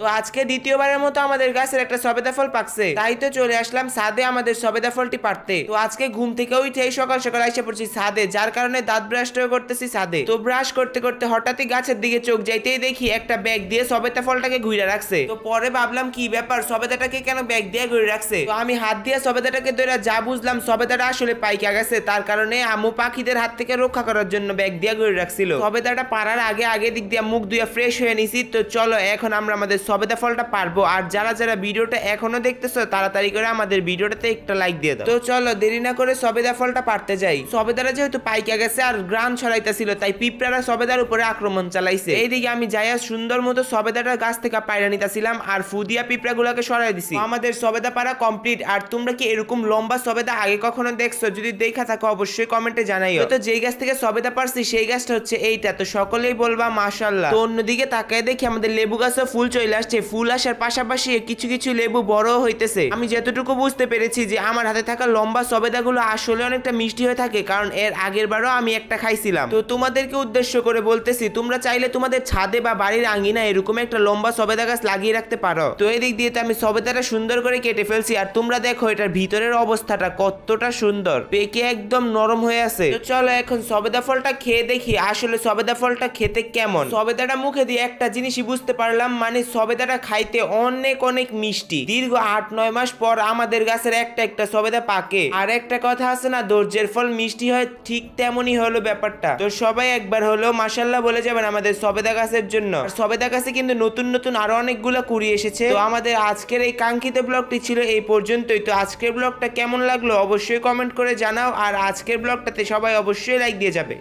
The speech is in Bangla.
তো আজকে দ্বিতীয়বারের মতো আমাদের গাছের একটা সবেদা ফল পাকছে, তাই তো চলে আসলাম ছাদে আমাদের সবেদা ফলটি পারতে। তো আজকে ঘুম থেকে উঠেই সকাল সকাল এসে পড়ছি ছাদে, যার কারণে দাঁত ব্রাশটাও করতেছি ছাদে। তো ব্রাশ করতে করতে হঠাৎই গাছের দিকে চোখ যাইতেই দেখি একটা ব্যাগ দিয়ে সবেদা ফলটাকে ঘুরে রাখছে। তো পরে ভাবলাম কি ব্যাপার, সবেদাটাকে কেন ব্যাগ দিয়ে ঘুরে রাখছে। তো আমি হাত দিয়ে সবেদাটাকে ধরে যা বুঝলাম সবেদাটা আসলে পাইকা গেছে, তার কারণে আম্মু পাখিদের হাত থেকে রক্ষা করার জন্য ব্যাগ দিয়ে ঘুরে রাখছিল। সবেদাটা পারার আগে আগে দিক দিয়ে মুখ ধুয়ে ফ্রেশ হয়ে নিছি। তো চলো এখন আমরা আমাদের সবেদা ফলটা পারবো। আর যারা যারা ভিডিওটা এখনো দেখতেছো তাড়াতাড়ি করে আমাদের ভিডিওটাতে একটা লাইক দিয়ে দাও। তো চলো দেরি না করে সবেদা ফলটা পারতে যাই। সবেদারা যেহেতু পাইকা গেছে আর গ্রাম ছড়াইতেছিল, তাই পিঁপড়ারা সবেদার উপরে আক্রমণ চালাইছে। এইদিকে আমি যাইয়া সুন্দর মতো সবেদাটার গাছ থেকে পায়রা নিতেছিলাম আর ফুদিয়া পিঁপড়া গুলাকে সরাই দিছি। আমাদের সবেদা পারা কমপ্লিট। আর তোমরা কি এরকম লম্বা সবেদা আগে কখনো দেখছো? যদি দেখা থাকো অবশ্যই কমেন্টে জানাইও। তো যেই গাছ থেকে সবেদা পারছি সেই গাছটা হচ্ছে এইটা। তো সকলেই বলবা মাশাআল্লাহ। তো অন্যদিকে তাকায় দেখি আমাদের লেবু গাছে ফুল চলে আসছে। ফুল আসার পাশাপাশি কিছু কিছু লেবু বড় হইতেছে। আমি যতটুকু বুঝতে পেরেছি যে আমার হাতে থাকা লম্বা সবেদাগুলো আসলে অনেকটা মিষ্টি হয়ে থাকে, কারণ এর আগের বারও আমি একটা খাইছিলাম। তো তোমাদেরকে উদ্দেশ্য করে বলতেছি, তোমরা চাইলে তোমাদের ছাদে বা বাড়ির আঙ্গিনায় এরকম একটা লম্বা সবেদা গাছ লাগিয়ে রাখতে পারো। তো এদিক দিয়ে তো আমি সবেদাটা সুন্দর করে কেটে ফেলছি। আর তোমরা দেখো এটার ভিতরের অবস্থাটা কতটা সুন্দর, পেকে একদম নরম হয়ে আছে। তো চলো এখন সবেদা ফলটা খেয়ে দেখি আসলে সবেদা ফলটা খেতে কেমন। সবেদাটা মুখে দিয়ে একটা জিনিসই বুঝতে পারলাম, মানে সবেদাটা খাইতে অনেক অনেক মিষ্টি। দীর্ঘ 8-9 মাস পর আমাদের গাছের একটা একটা সবেদা পাকে। আর একটা কথা আছে না, ধৈর্যের ফল মিষ্টি হয়, ঠিক তেমনই হলো ব্যাপারটা। তো সবাই একবার হলেও মাশাআল্লাহ বলে যাবেন আমাদের সবেদা গাছের জন্য। আর সবেদা গাছে কিন্তু নতুন নতুন আরো অনেকগুলো কুড়ি এসেছে। তো আমাদের আজকের এই কাঙ্ক্ষিত ব্লগটি ছিল এই পর্যন্তই। তো আজকের ব্লগটা কেমন লাগলো অবশ্যই কমেন্ট করে জানাও। আর আজকের ব্লগটাতে সবাই অবশ্যই লাইক দিয়ে যাবে।